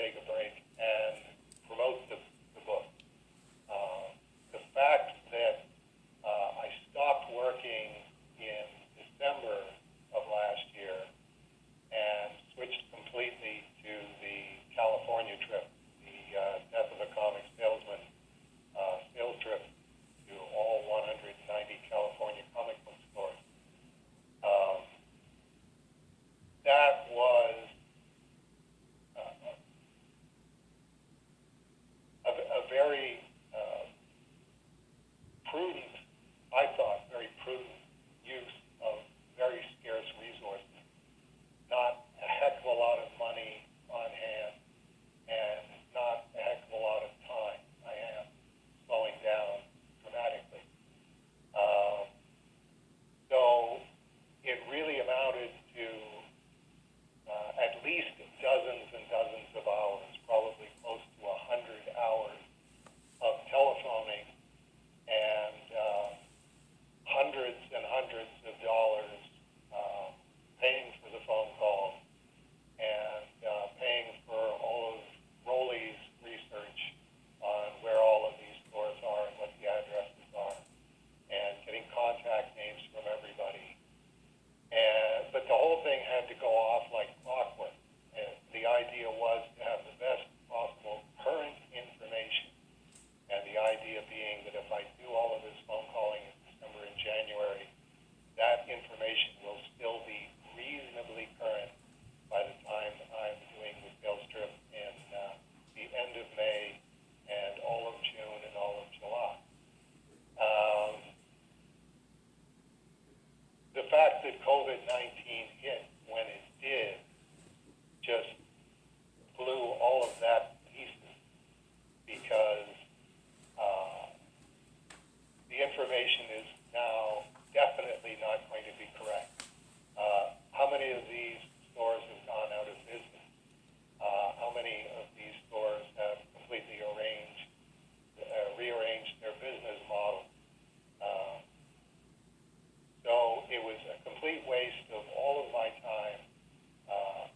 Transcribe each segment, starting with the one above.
take a break and promote the book. The fact that I stopped working in December of last year and switched completely to the California trip, the Death of a Comic Salesman sales trip to all 190 California comic book stores. That was a very prudent, I thought, very prudent use of very scarce resources. Not a heck of a lot of money on hand and not a heck of a lot of time. I am slowing down dramatically. So it really amounted to at least dozens and dozens of hours, probably close to 100 hours of telephoning and hundreds and hundreds of dollars paying for the phone calls and paying for all of Rolly's research on where all of these stores are and what the addresses are, and getting contact names from everybody. But the whole thing had to go off like clockwork. And the idea was to have the best possible current information. And the idea being that if I do all of this phone calling in December and January, that information will still be reasonably current by the time I'm doing the sales trip in the end of May and all of June and all of July. The fact that COVID-19 hit when it did just blew all of that to pieces, because the information is now definitely not going to be correct. How many of these stores have gone out of business? How many of these stores have completely rearranged their business model? So it was a complete waste of all of my time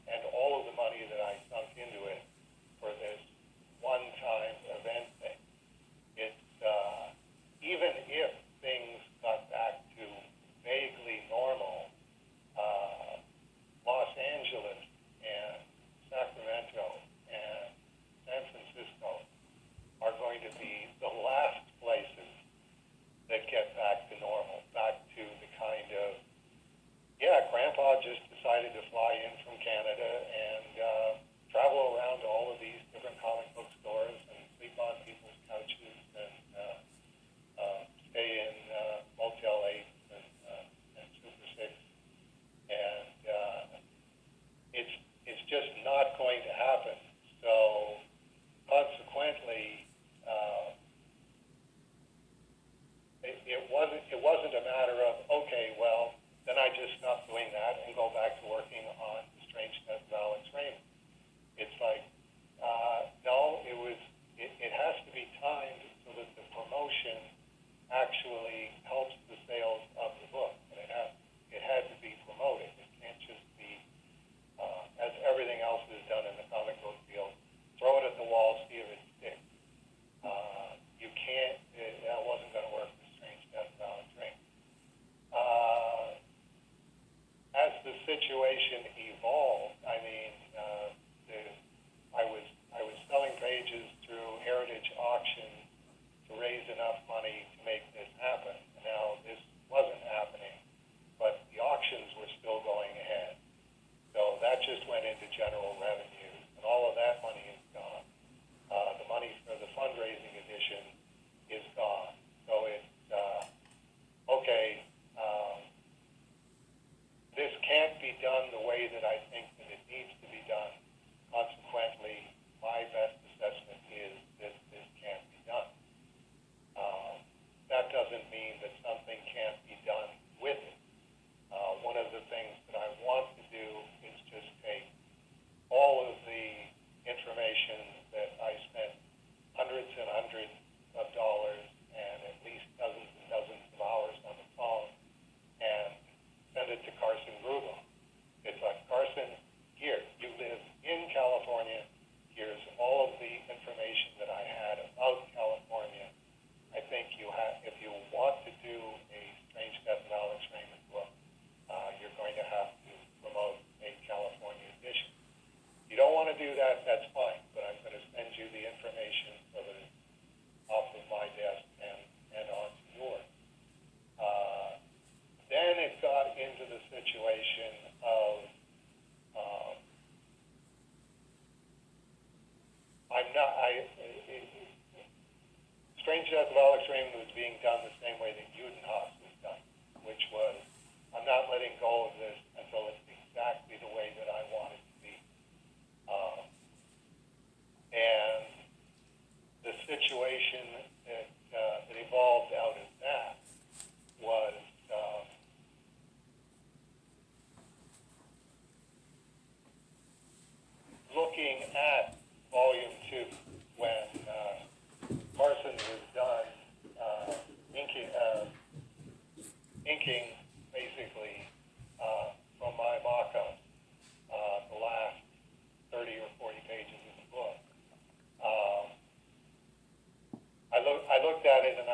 and all of the money that I sunk into it for this death of Alex Raymond was being done the same way that Judenhaus was done, which was, I'm not letting go of this until it's exactly the way that I want it to be. And the situation that evolved out of that was looking at Volume 2 when Carson was done inking basically from my mock-up the last 30 or 40 pages of the book. I looked at it and